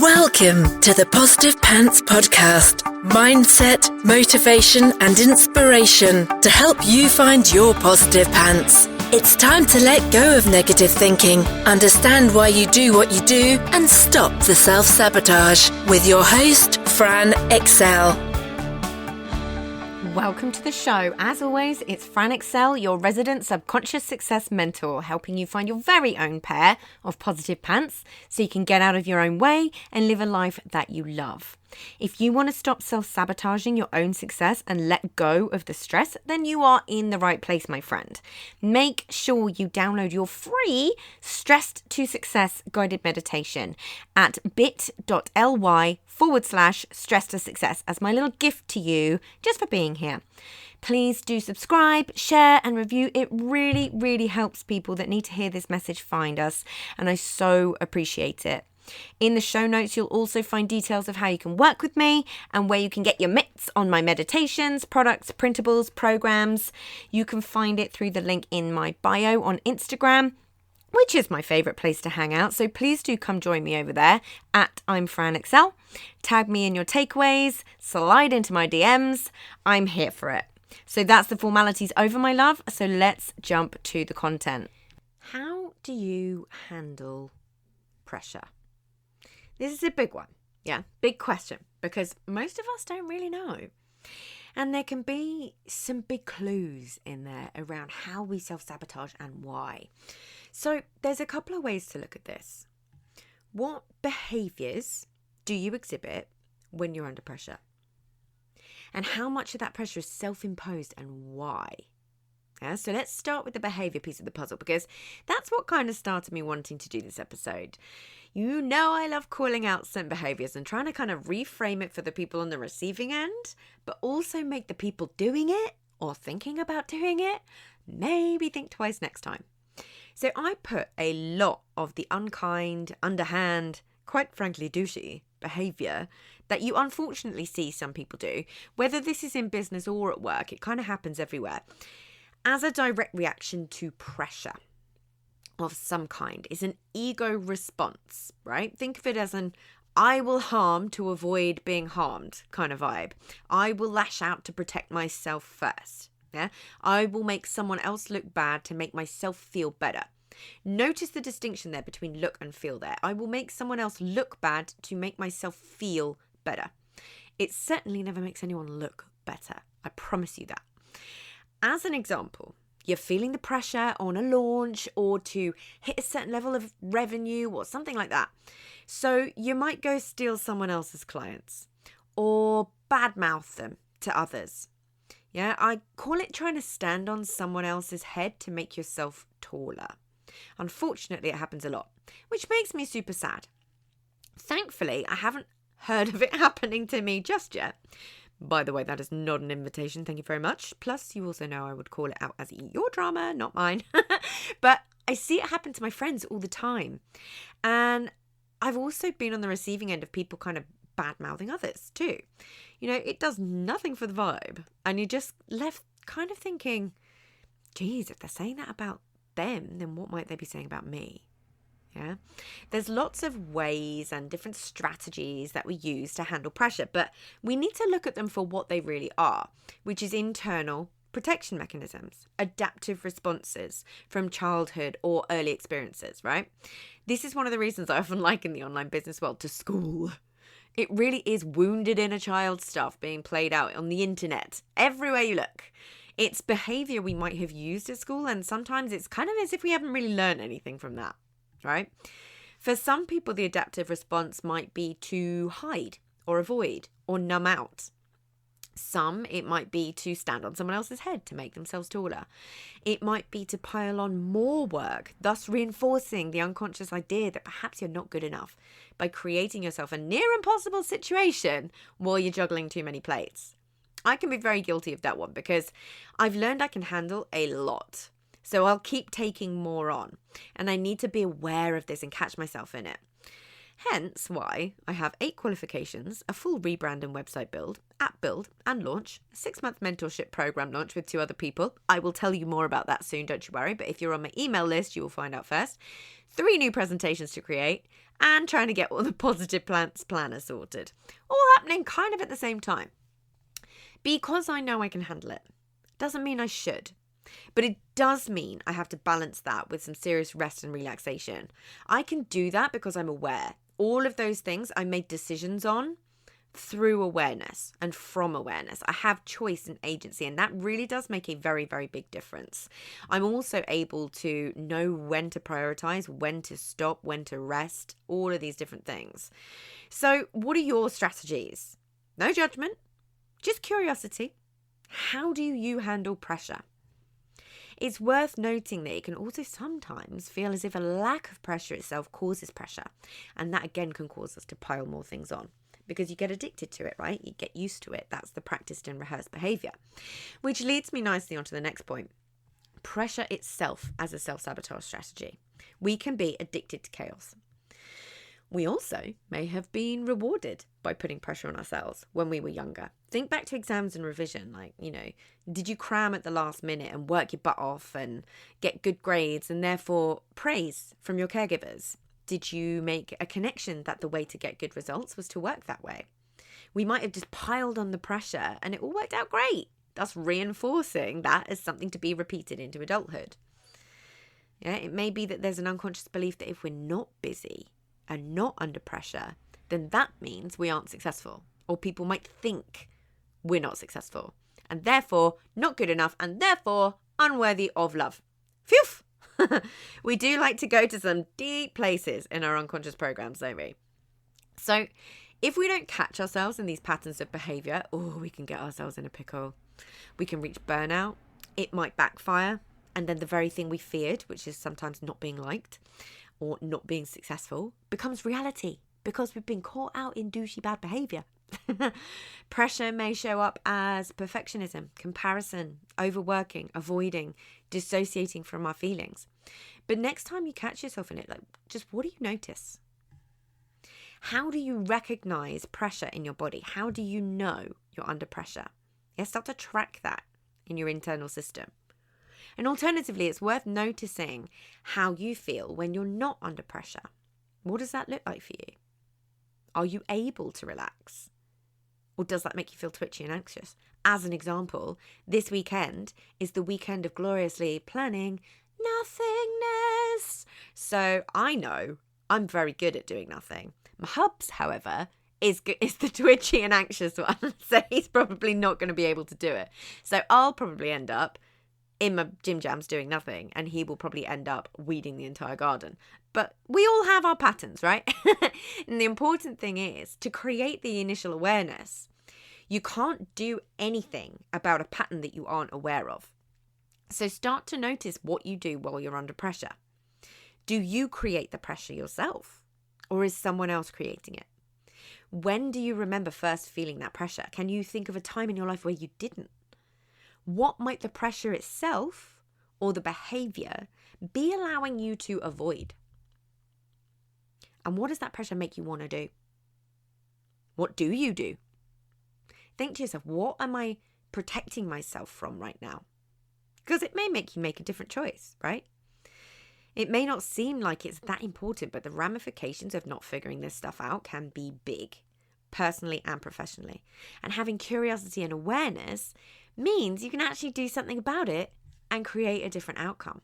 Welcome to the Positive Pants Podcast. Mindset, motivation and inspiration to help you find your positive pants. It's time to let go of negative thinking, understand why you do what you do and stop the self-sabotage with your host, Fran Excel. Welcome to the show. As always, it's Fran Excel, your resident subconscious success mentor, helping you find your very own pair of positive pants so you can get out of your own way and live a life that you love. If you want to stop self-sabotaging your own success and let go of the stress, then you are in the right place, my friend. Make sure you download your free Stressed to Success guided meditation at bit.ly/stress to success as my little gift to you just for being here. Please do subscribe, share and review. It really, really helps people that need to hear this message find us, and I so appreciate it. In the show notes, you'll also find details of how you can work with me and where you can get your mitts on my meditations, products, printables, programs. You can find it through the link in my bio on Instagram, which is my favourite place to hang out. So please do come join me over there at I'm Fran Excel. Tag me in your takeaways, slide into my DMs. I'm here for it. So that's the formalities over, my love. So let's jump to the content. How do you handle pressure? This is a big one. Yeah, big question, because most of us don't really know. And there can be some big clues in there around how we self-sabotage and why. So there's a couple of ways to look at this. What behaviours do you exhibit when you're under pressure? And how much of that pressure is self-imposed and why? Yeah, so let's start with the behaviour piece of the puzzle, because that's what kind of started me wanting to do this episode. You know I love calling out some behaviours and trying to kind of reframe it for the people on the receiving end, but also make the people doing it or thinking about doing it maybe think twice next time. So I put a lot of the unkind, underhand, quite frankly douchey behaviour that you unfortunately see some people do, whether this is in business or at work, it kind of happens everywhere, as a direct reaction to pressure of some kind. Is an ego response, right? Think of it as an I will harm to avoid being harmed kind of vibe. I will lash out to protect myself first. Yeah, I will make someone else look bad to make myself feel better. Notice the distinction there between look and feel there. I will make someone else look bad to make myself feel better. It certainly never makes anyone look better. I promise you that. As an example, you're feeling the pressure on a launch or to hit a certain level of revenue or something like that. So you might go steal someone else's clients or badmouth them to others. Yeah, I call it trying to stand on someone else's head to make yourself taller. Unfortunately, it happens a lot, which makes me super sad. Thankfully, I haven't heard of it happening to me just yet. By the way, that is not an invitation. Thank you very much. Plus, you also know I would call it out as your drama, not mine. But I see it happen to my friends all the time. And I've also been on the receiving end of people kind of bad-mouthing others too. You know, it does nothing for the vibe. And you're just left kind of thinking, geez, if they're saying that about them, then what might they be saying about me? Yeah, there's lots of ways and different strategies that we use to handle pressure, but we need to look at them for what they really are, which is internal protection mechanisms, adaptive responses from childhood or early experiences, right? This is one of the reasons I often liken the online business world to school. It really is wounded inner child stuff being played out on the internet, everywhere you look. It's behaviour we might have used at school, and sometimes it's kind of as if we haven't really learned anything from that. Right? For some people, the adaptive response might be to hide or avoid or numb out. Some, it might be to stand on someone else's head to make themselves taller. It might be to pile on more work, thus reinforcing the unconscious idea that perhaps you're not good enough by creating yourself a near impossible situation while you're juggling too many plates. I can be very guilty of that one because I've learned I can handle a lot. So I'll keep taking more on, and I need to be aware of this and catch myself in it. Hence why I have 8 qualifications, a full rebrand and website build, app build and launch, a 6-month mentorship program launch with 2 other people. I will tell you more about that soon, don't you worry. But if you're on my email list, you will find out first. 3 new presentations to create, and trying to get all the positive planner sorted. All happening kind of at the same time. Because I know I can handle it. Doesn't mean I should. But it does mean I have to balance that with some serious rest and relaxation. I can do that because I'm aware. All of those things I made decisions on through awareness and from awareness. I have choice and agency, and that really does make a very, very big difference. I'm also able to know when to prioritize, when to stop, when to rest, all of these different things. So what are your strategies? No judgment, just curiosity. How do you handle pressure? It's worth noting that it can also sometimes feel as if a lack of pressure itself causes pressure. And that again can cause us to pile more things on because you get addicted to it, right? You get used to it. That's the practiced and rehearsed behaviour. Which leads me nicely onto the next point. Pressure itself as a self-sabotage strategy. We can be addicted to chaos. We also may have been rewarded by putting pressure on ourselves when we were younger. Think back to exams and revision. Like, did you cram at the last minute and work your butt off and get good grades and therefore praise from your caregivers? Did you make a connection that the way to get good results was to work that way? We might have just piled on the pressure and it all worked out great, thus reinforcing that as something to be repeated into adulthood. Yeah, it may be that there's an unconscious belief that if we're not busy and not under pressure, then that means we aren't successful, or people might think we're not successful and therefore not good enough and therefore unworthy of love. Phew! We do like to go to some deep places in our unconscious programs, don't we? So if we don't catch ourselves in these patterns of behaviour, we can get ourselves in a pickle. We can reach burnout. It might backfire. And then the very thing we feared, which is sometimes not being liked or not being successful, becomes reality because we've been caught out in douchey bad behaviour. Pressure may show up as perfectionism, comparison, overworking, avoiding, dissociating from our feelings. But next time you catch yourself in it, just what do you notice? How do you recognise pressure in your body? How do you know you're under pressure? Start to track that in your internal system. And alternatively, it's worth noticing how you feel when you're not under pressure. What does that look like for you? Are you able to relax? Or does that make you feel twitchy and anxious? As an example, this weekend is the weekend of gloriously planning nothingness. So I know I'm very good at doing nothing. My hubs, however, is the twitchy and anxious one. So he's probably not going to be able to do it. So I'll probably end up in my gym jams doing nothing, and he will probably end up weeding the entire garden. But we all have our patterns, right? And the important thing is to create the initial awareness. You can't do anything about a pattern that you aren't aware of. So start to notice what you do while you're under pressure. Do you create the pressure yourself, or is someone else creating it? When do you remember first feeling that pressure? Can you think of a time in your life where you didn't? What might the pressure itself or the behaviour be allowing you to avoid? And what does that pressure make you want to do? What do you do? Think to yourself, what am I protecting myself from right now? Because it may make you make a different choice, right? It may not seem like it's that important, but the ramifications of not figuring this stuff out can be big, personally and professionally. And having curiosity and awareness means you can actually do something about it and create a different outcome.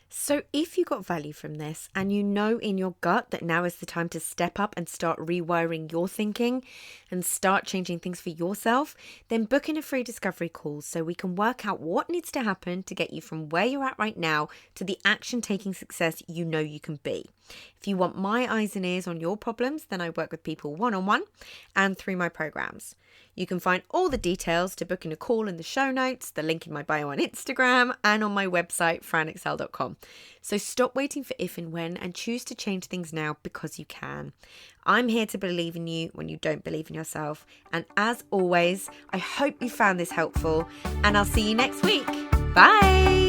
So if you got value from this and you know in your gut that now is the time to step up and start rewiring your thinking and start changing things for yourself, then book in a free discovery call so we can work out what needs to happen to get you from where you're at right now to the action-taking success you know you can be. If you want my eyes and ears on your problems, then I work with people one-on-one and through my programs. You can find all the details to book in a call in the show notes, the link in my bio on Instagram, and on my website, franexcel.com. So stop waiting for if and when and choose to change things now because you can. I'm here to believe in you when you don't believe in yourself. And as always, I hope you found this helpful, and I'll see you next week. Bye!